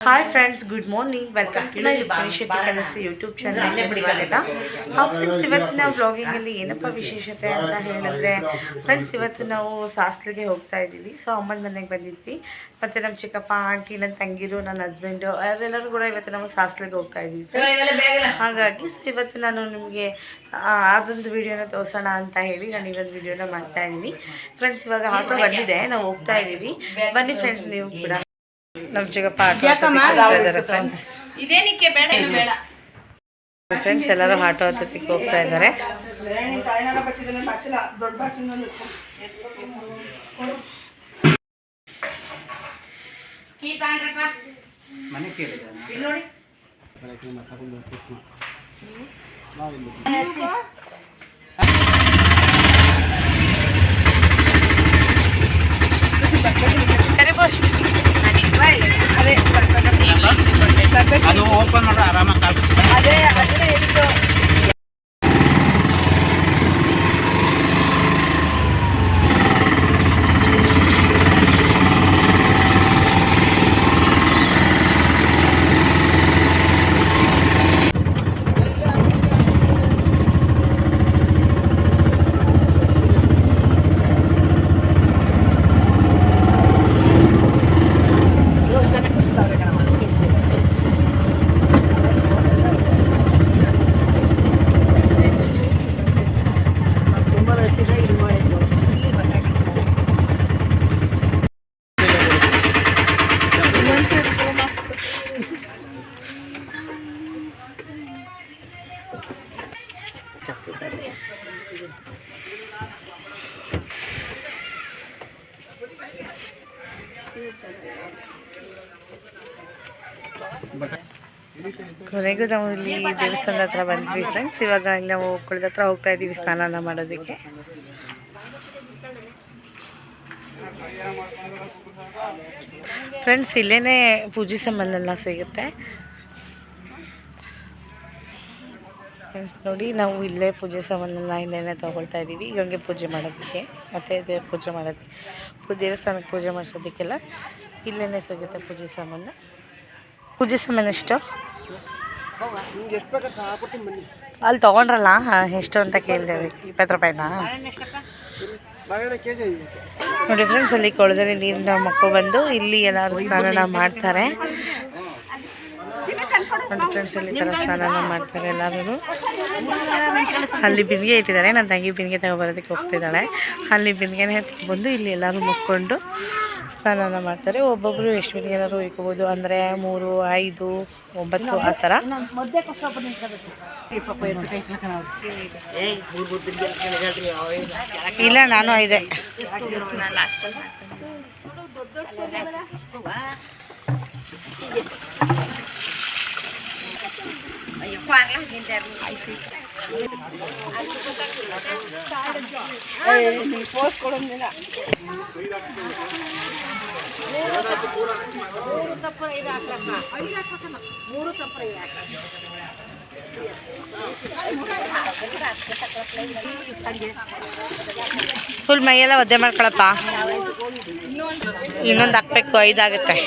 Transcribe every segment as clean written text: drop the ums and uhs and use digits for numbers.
Hi friends, good morning. Welcome to my Rukmini Kanasu YouTube ಚಾನಲ್ಗೆ ಸ್ವಾಗತ. Friends, ಇವತ್ತಿನ ವ್ಲಾಗಿಂಗಲ್ಲಿ ಏನಪ್ಪ ವಿಶೇಷತೆ ಅಂತ ಹೇಳಿದ್ರೆ, ಫ್ರೆಂಡ್ಸ್ ಇವತ್ತು ನಾವು ಸಾಸ್ಲಿಗೆ ಹೋಗ್ತಾ ಇದ್ದೀವಿ. ಸೊ ಅಮ್ಮನ ಮನೆಗೆ ಬಂದಿದ್ವಿ. ಮತ್ತು ನಮ್ಮ ಚಿಕ್ಕಪ್ಪ, ಆಂಟಿ, ನನ್ನ ತಂಗಿರು, ನನ್ನ ಹಸ್ಬೆಂಡು ಅವರೆಲ್ಲರೂ ಕೂಡ ಇವತ್ತು ನಾವು ಸಾಸ್ಲಿಗೆ ಹೋಗ್ತಾ ಇದ್ದೀವಿ. ಹಾಗಾಗಿ ಸೊ ಇವತ್ತು ನಾನು ನಿಮಗೆ ಅದೊಂದು ವಿಡಿಯೋನ ತೋರಿಸೋಣ ಅಂತ ಹೇಳಿ ನಾನು ಇವತ್ತು ವಿಡಿಯೋನ ಮಾಡ್ತಾ ಇದ್ದೀನಿ. ಫ್ರೆಂಡ್ಸ್, ಇವಾಗ ಆಟೋ ಬಂದಿದೆ, ನಾವು ಹೋಗ್ತಾ ಇದ್ದೀವಿ. ಬನ್ನಿ ಫ್ರೆಂಡ್ಸ್, ನೀವು ಕೂಡ ನಮ್ಮ ಚಿಕ್ಕಪ್ಪ ಇದ್ದಾರೆ. ಫ್ರೆಂಡ್ಸ್ ಎಲ್ಲರೂ ಆಟೋ ಹತ್ತಕ್ಕೆ ಹೋಗ್ತಾ ಇದ್ದಾರೆ. ಅದು ಓಪನ್ ಮಾಡ್ರೆ ಆರಾಮಾಗಿ ಅದೇ ಅದನ್ನೇ ಹೇಳಿದ್ದು. ಕೊನೆಗೂ ನಾವು ಇಲ್ಲಿ ದೇವಸ್ಥಾನದ ಹತ್ರ ಬಂದ್ವಿ ಫ್ರೆಂಡ್ಸ್. ಇವಾಗ ಇಲ್ಲಿ ನಾವು ಕುಳದ ಹತ್ರ ಹೋಗ್ತಾ ಇದ್ದೀವಿ ಸ್ನಾನ ಮಾಡೋದಕ್ಕೆ. ಫ್ರೆಂಡ್ಸ್, ಇಲ್ಲೇ ಪೂಜೆ ಸಾಮಾನೆಲ್ಲ ಸಿಗುತ್ತೆ. ಫ್ರೆಂಡ್ಸ್ ನೋಡಿ, ನಾವು ಇಲ್ಲೇ ಪೂಜೆ ಸಾಮಾನೆಲ್ಲ ಇಲ್ಲೇ ತೊಗೊಳ್ತಾ ಇದ್ದೀವಿ. ಗಂಗೆ ಪೂಜೆ ಮಾಡೋದಕ್ಕೆ ಮತ್ತು ದೇವ್ರ ಪೂಜೆ ಮಾಡೋದಕ್ಕೆ, ದೇವಸ್ಥಾನಕ್ಕೆ ಪೂಜೆ ಮಾಡಿಸೋದಕ್ಕೆಲ್ಲ ಇಲ್ಲೇ ಸಿಗುತ್ತೆ ಪೂಜೆ ಸಾಮಾನು. ಪೂಜೆ ಸಾಮಾನು ಎಷ್ಟು ಅಲ್ಲಿ ತೊಗೊಂಡ್ರಲ್ಲ, ಎಷ್ಟು ಅಂತ ಕೇಳಿದೆ. 20 ರೂಪಾಯಿನಾ? ನೋಡಿ ಫ್ರೆಂಡ್ಸ್, ಅಲ್ಲಿ ಕೊಳದಲ್ಲಿ ನೀರಿನ ಮಕ್ಕಳು ಬಂದು ಇಲ್ಲಿ ಎಲ್ಲರೂ ಸ್ನಾನ ಮಾಡ್ತಾರೆ. ನೋಡಿ ಫ್ರೆಂಡ್ಸ್, ಇಲ್ಲಿ ಥರ ಸ್ನಾನ ಮಾಡ್ತಾರೆ ಎಲ್ಲರೂ. ಅಲ್ಲಿ ಬಿಂದಿಗೆ ಇಟ್ಟಿದ್ದಾರೆ. ನನ್ನ ತಂಗಿ ಬಿಂದಿಗೆ ತಗೊಬರೋದಕ್ಕೆ ಹೋಗ್ತಿದ್ದಾಳೆ. ಅಲ್ಲಿ ಬಿಂದಿಗೆನೇ ಬಂದು ಇಲ್ಲಿ ಎಲ್ಲರೂ ಮುಕ್ಕೊಂಡು ಸ್ನಾನ ಮಾಡ್ತಾರೆ. ಒಬ್ಬೊಬ್ಬರು ಎಷ್ಟು ಬಿಂದಿಗೆ ಏನಾದ್ರು ಇಕ್ಕೋಬೋದು, ಅಂದರೆ 3, 5, 9 ಆ ಥರ. ಇಲ್ಲ, ನಾನು 5. ಫುಲ್ ಮೈಯೆಲ್ಲ ಒದ್ದೆ ಮಾಡ್ಕೊಳಪ್ಪ. ಇನ್ನೊಂದು ಹಾಕ್ಬೇಕು, 5 ಆಗುತ್ತೆ.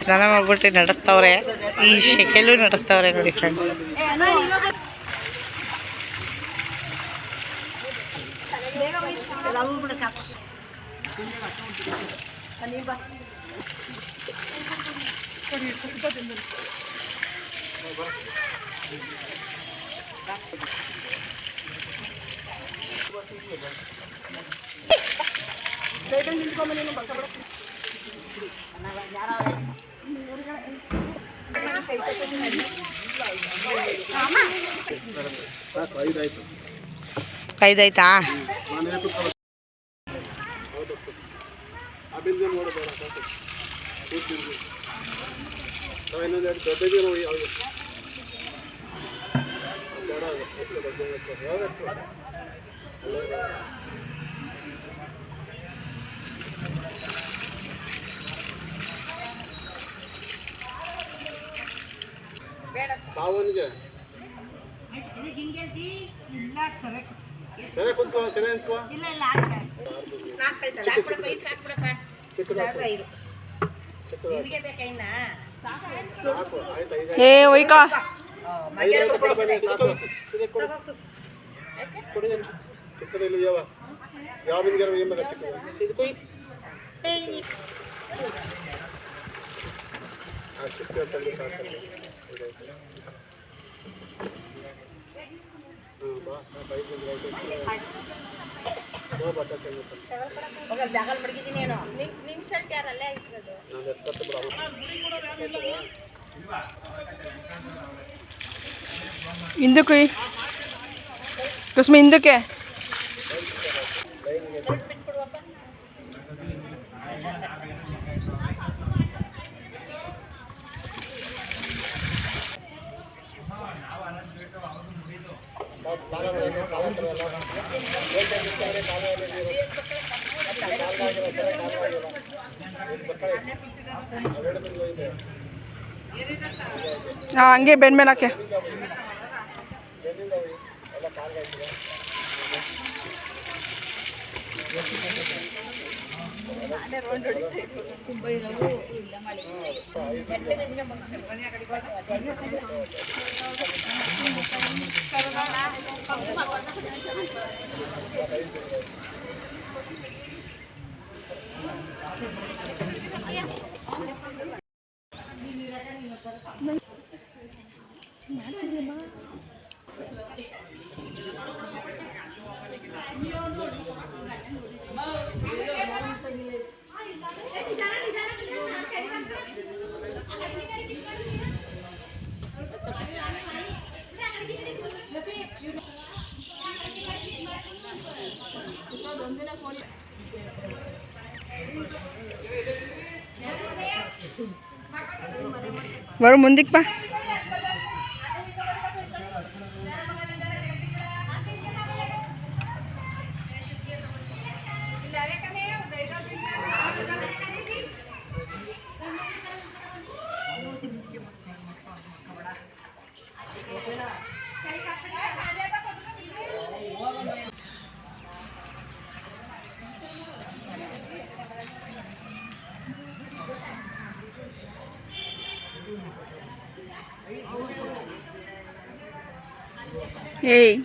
ಸ್ನಾನ ಮಾಡ್ಬಿಟ್ಟು ನಡಕ್ತವ್ರೆ. ಈ ಶೆಕೆಲ್ಲೂ ನಡಕ್ತವ್ರೆ ನೋಡಿ ಫ್ರೆಂಡ್ಸ್. ಕೈದಾಯ್ತಾ? ಬಾವನ್ಗೆ ಸರಿ ಕುಂತ್ಕೋ ಸರಿ ನಿಂತ್ಕೋ ಏ ಒಯ್ಕ ಚಿಕ್ಕದಲ್ಲಿ ಯಾವ ಬಿಂದಿಗೆ ಚಿಕ್ಕದು ಚಿಕ್ಕ ಹಿಂದಕ್ಕೆ ಕುಸುಮ ಹಿಂದಕ್ಕೆ ಹಾಂ ಹಂಗೆ ಬೆನ್ ಮೇಲೆ ಹಾಕಿ వరు ముందుకు పా ఏయ్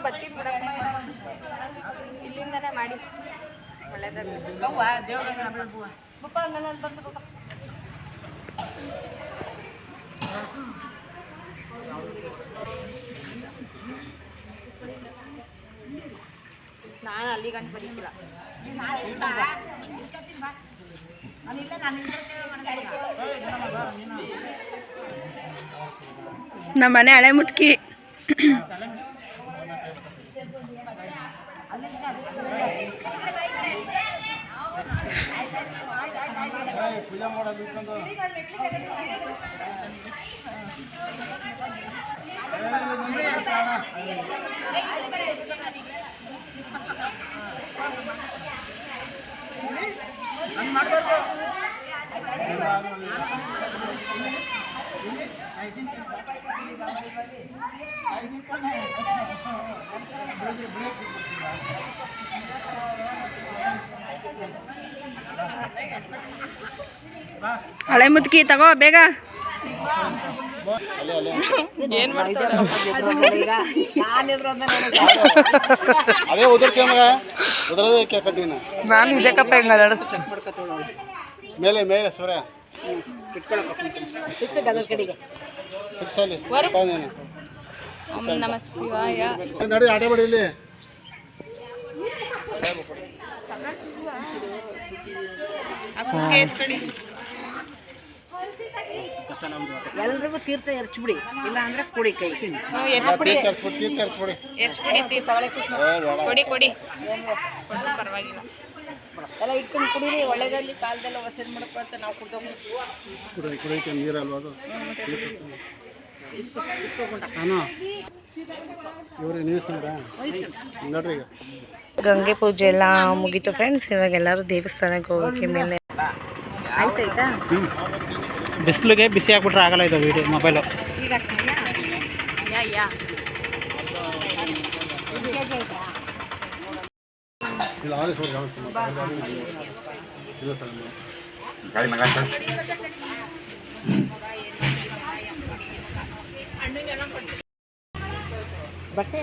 ಬತ್ತಿ ಇಲ್ಲಿಂದನೇ ಮಾಡಿ ನಾನು ಅಲ್ಲಿ ಗಂಟು ಬರೀತಿಲ್ಲ ನಮ್ಮ ಮನೆ ಹಳೆ ಮುತ್ಕಿ ಪೂಜಾ ಮಾಡೋದು ಹಳೆ ಮುತ್ಕಿ ತಗೋ ಬೇಗ ಅದೇ ಉದುರ್ತೀವಿ ಮಗ ಉದುರೋದಕ್ಕೆ ಕಡ್ಡಿನ ನಾನು ಇದಕ್ಕಪ್ಪ ಹೆಂಗ ಮೇಲೆ ಮೇಲೆ ಸೂರ್ಯ ಸಿಕ್ಸಲ್ಲಿ ಓಂ ನಮಃ ಶಿವಾಯ. ನಡಿ ಆಟ ಮಾಡಿ ಇಲ್ಲಿ. ಎಲ್ರಿಗೂ ತೀರ್ಥ ಎರಚ್ಬಿಡಿ, ಇಲ್ಲ ಅಂದ್ರೆ ಕುಡಿ ಕೈ ಎರ್ಸ್ಬಿಡಿ ತೀರ್ಸ್ಬಿಡಿ. ಕೊಡಿ ಕೊಡಿ ಪರವಾಗಿಲ್ಲ. ಎಲ್ಲ ಇಟ್ಕೊಂಡು ಕುಡೀರಿ, ಒಳ್ಳೆದಲ್ಲಿ ಕಾಲದೆಲ್ಲ ವಸತಿ ಮಾಡಪ್ಪ ಅಂತ ನಾವು ಕುಡಿಯೋಕೆ ನೀರಲ್ವ ಅದು. ನಾನು ಇವ್ರೆ ನೀವಿಸ್ಕೊಂಡ್ರಾ ನೋಡ್ರಿ. ಈಗ ಗಂಗೆ ಪೂಜೆ ಎಲ್ಲ ಮುಗೀತು ಫ್ರೆಂಡ್ಸ್. ಇವಾಗ ಎಲ್ಲರೂ ದೇವಸ್ಥಾನಕ್ಕೆ ಹೋಗೋಕ್ಕೆ ಮೇಲೆ ಆಯ್ತಾಯ್ತಾ. ಬಿಸಿಲಿಗೆ ಬಿಸಿ ಹಾಕ್ಬಿಟ್ರೆ ಆಗಲ್ಲ ಇದು ವಿಡಿಯೋ ಮೊಬೈಲು. ಇಲ್ಲ ಆಲಿ ಸೋರ್ ಗಾಡಿ ಮಗ ಬಟ್ಟೆ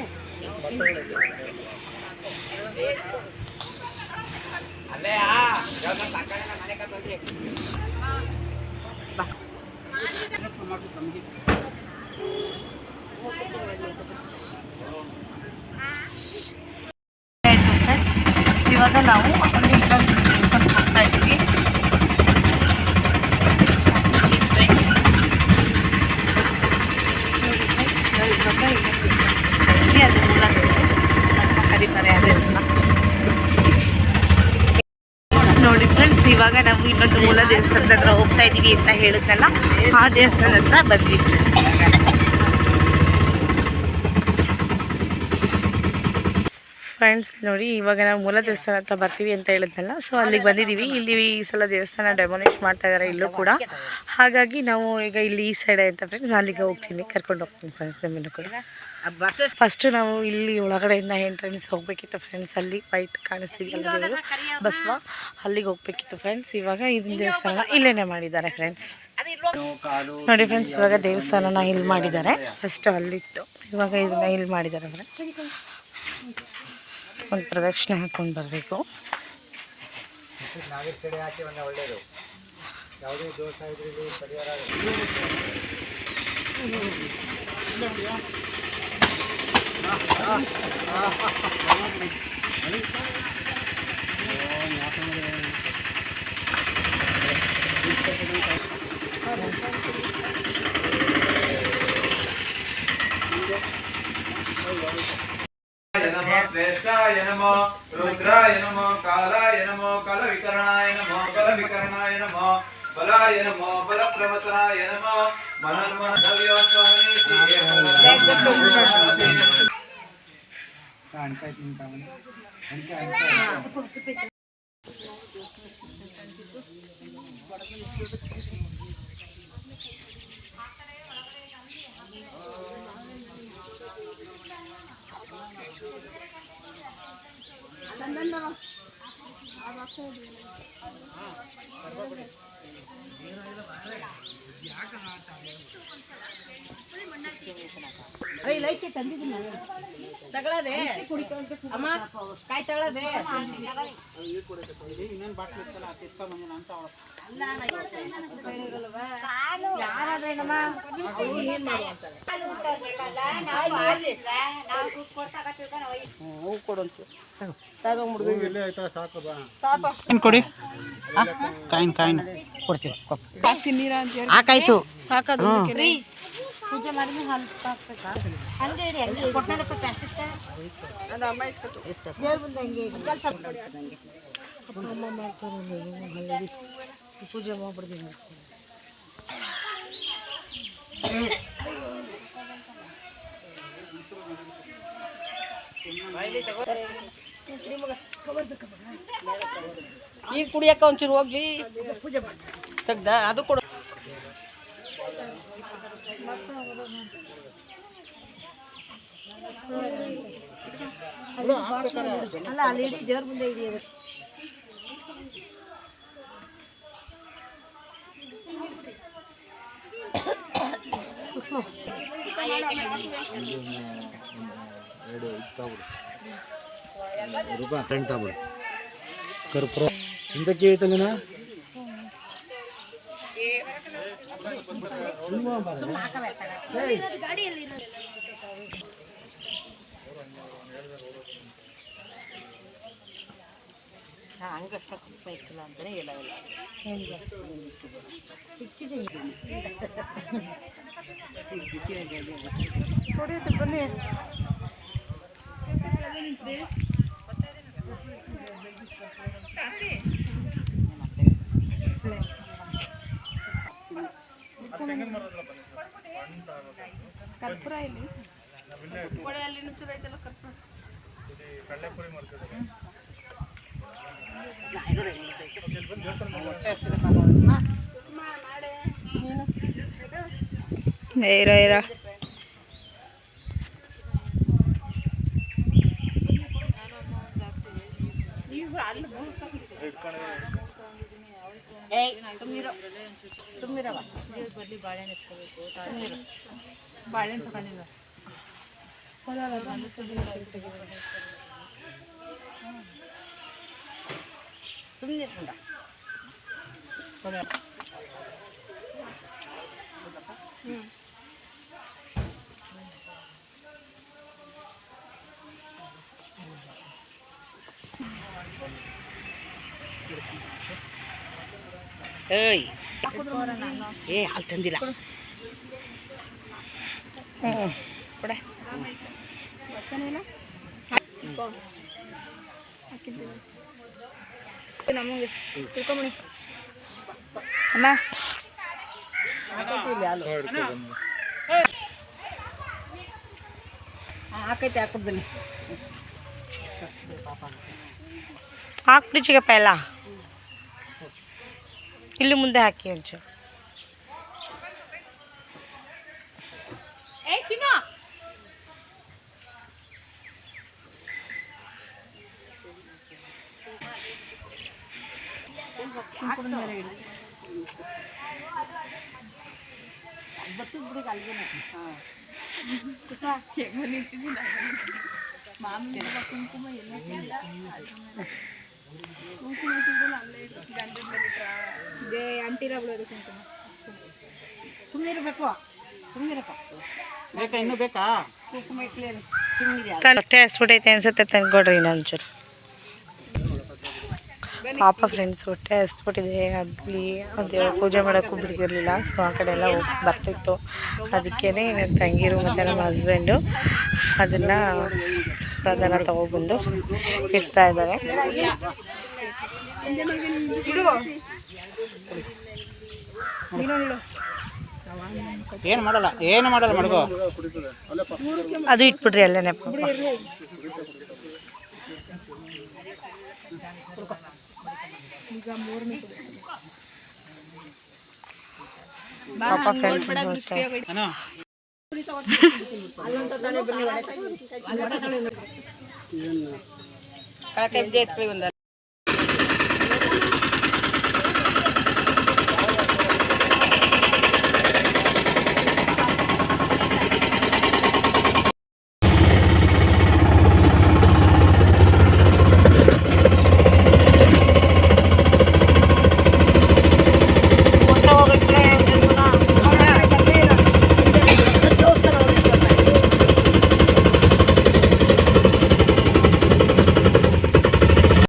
ಇವಾಗ ನಾವು ದೇವಸ್ಥಾನಕ್ಕೆ ಹೋಗ್ತಾ ಇದ್ದೀವಿ. ಅದು ಮೂಲ ಕರೀತಾರೆ ಅದೆಲ್ಲ ನೋಡಿ ಫ್ರೆಂಡ್ಸ್. ಇವಾಗ ನಾವು ಇನ್ನೊಂದು ಮೂಲ ದೇವಸ್ಥಾನದ ಹತ್ರ ಹೋಗ್ತಾ ಇದ್ದೀವಿ ಅಂತ ಹೇಳಿದ್ನಲ್ಲ, ಆ ದೇವಸ್ಥಾನದ ಹತ್ರ ಬಂದ್ವಿ ಫ್ರೆಂಡ್ಸ್. ಫ್ರೆಂಡ್ಸ್ ನೋಡಿ, ಇವಾಗ ನಾವು ಮೂಲ ದೇವಸ್ಥಾನ ಹತ್ರ ಬರ್ತೀವಿ ಅಂತ ಹೇಳಿದ್ನಲ್ಲ, ಸೊ ಅಲ್ಲಿಗೆ ಬಂದಿದ್ದೀವಿ. ಇಲ್ಲಿ ಈ ಸಲ ದೇವಸ್ಥಾನ ಡೆಮೊನೇಟ್ ಮಾಡ್ತಾ ಇದ್ದಾರೆ ಇಲ್ಲೂ ಕೂಡ. ಹಾಗಾಗಿ ನಾವು ಈಗ ಇಲ್ಲಿ ಈ ಸೈಡ್ ಅಂತ ಫ್ರೆಂಡ್ಸ್ ಅಲ್ಲಿಗೆ ಹೋಗ್ತೀನಿ, ಕರ್ಕೊಂಡು ಹೋಗ್ತೀನಿ ಫ್ರೆಂಡ್ಸ್ ನಮ್ಮನ್ನು ಕೂಡ. ಫಸ್ಟು ನಾವು ಇಲ್ಲಿ ಒಳಗಡೆಯಿಂದ ಎಂಟ್ರೆನ್ಸ್ ಹೋಗಬೇಕಿತ್ತು ಫ್ರೆಂಡ್ಸ್. ಅಲ್ಲಿ ವೈಟ್ ಕಾಣಿಸ್ತಿದ್ದಲ್ಲ ಬಸವ, ಅಲ್ಲಿಗೆ ಹೋಗ್ಬೇಕಿತ್ತು ಫ್ರೆಂಡ್ಸ್. ಇವಾಗ ಇದನ್ನ ದೇವಸ್ಥಾನ ಇಲ್ಲೇನೆ ಮಾಡಿದ್ದಾರೆ ಫ್ರೆಂಡ್ಸ್. ನೋಡಿ ಫ್ರೆಂಡ್ಸ್, ಇವಾಗ ದೇವಸ್ಥಾನನ ಇಲ್ಲಿ ಮಾಡಿದ್ದಾರೆ. ಫಸ್ಟ್ ಅಲ್ಲಿತ್ತು, ಇವಾಗ ಇದನ್ನ ಇಲ್ಲಿ ಮಾಡಿದ್ದಾರೆ ಫ್ರೆಂಡ್ಸ್. ಒಂದು ಪ್ರದಕ್ಷಿಣೆ ಹಾಕ್ಕೊಂಡು ಬರಬೇಕು. ಶ್ರೇಷ್ಠಾಯ ನಮೋ ರುದ್ರಾಯ ನಮೋ ಕಾಲಾಯ ನಮೋ ಕಲವಿಕರಣಾಯ ನಮೋ ಕಲವಿಕರಣಾಯ ನಮೋ ಬಲಾಯ ನಮೋ ಬಲಪ್ರವತನಾಯ ನಮೋ ತಗೊಳ್ಳೋದೆ ಅಮ್ಮ, ಕಾಯಿ ತಗೊಳ್ಳೋದೆ. ಕೊಡಿ, ಕಾಯಿನ್ ಕೊಡ್ತೀವಿ. ಹಾಕಾಯ್ತು. ಪೂಜೆ ಮಾಡಿದ್ರೆ ಹಾಲು ಹಾಕ್ಬೇಕಾ? ಹಂಗೆ ಇಡಿ, ಹಂಗೆ ಕೊಟ್ಟನಪ್ಪ ಪ್ಯಾಕೆಟ್. ಅದು ಅಮ್ಮ ಇಸ್ಕೊಟ್ಟು ದೇವ್ರ ಮುಂದೆ ಹಂಗೆ ಅಮ್ಮ ಮಾಡ್ತಾರೆ. ಪೂಜೆ ಮಾಡ್ಬಿಡ್ತೀನಿ. ಈಗ ಕುಡಿಯಕ್ಕ ಒಂಚೂರು ಹೋಗ್ಲಿ ತೆಗ್ದ ಅದು ಕೊಡು. ಅಲ್ಲ ಅಲ್ಲಿ ಇಡಿ, ದೇವ್ರ ಮುಂದೆ ಇಡಿ. ಕರ್ಪೂರ ಇಂದಕ್ಕೆ ಐತಲ್ಲ ಬನ್ನಿ. ಕರ್ಪೂರ ಇಲ್ಲಿ ಇರ ಬಾಳೆಹಣ್ಣು ತಗೊಂಡಿಲ್ಲ ಏಯ್ ಏ ಹಾಲು ತಂದಿಲ್ಲ ಕೊಡೆ ನಮಗೆ ತಿಳ್ಕೊಂಬಣಿ ಅಣ್ಣ ಹಾಕೈತೆ ಹಾಕೋದು ಬನ್ನಿ ಹಾಕ್ಬಿಡಿ ಚಿಕ್ಕಪ್ಪ ಎಲ್ಲ ಇಲ್ಲಿ ಮುಂದೆ ಹಾಕಿ ಒಂಚೂರು ಇನ್ನೂ ಬೇಕಾ ಹೊಟ್ಟೆ ಹಸ್ಬಿಟ್ಟೈತೆ ಅನ್ಸುತ್ತೆ ತಂದ್ಕೊಡ್ರಿ ಇನ್ನೊಂಚೂರು ಪಾಪ ಫ್ರೆಂಡ್ಸ್ ಹೊಟ್ಟೆ ಹಸ್ಬಿಟ್ಟಿದೆ ಅಲ್ಲಿ ದೇವ್ರ ಪೂಜೆ ಮಾಡೋಕ್ಕೂ ಬಿಟ್ಟಿರಲಿಲ್ಲ ಸೊ ಆ ಕಡೆ ಎಲ್ಲ ಹೋಗಿ ಬರ್ತಿತ್ತು ಅದಕ್ಕೇ ನನ್ನ ತಂಗಿರು ಮತ್ತು ನಮ್ಮ ಹಸ್ಬೆಂಡು ಅದನ್ನು ಅದನ್ನು ತೊಗೊಬಂದು ಇಡ್ತಾ ಇದ್ದಾರೆ. ಏನು ಮಾಡಲ್ಲ ಮಡಗು ಅದು ಇಟ್ಬಿಡ್ರಿ ಅಲ್ಲೇ ಪಾಪ ಫ್ರೆಂಡ್ಸ್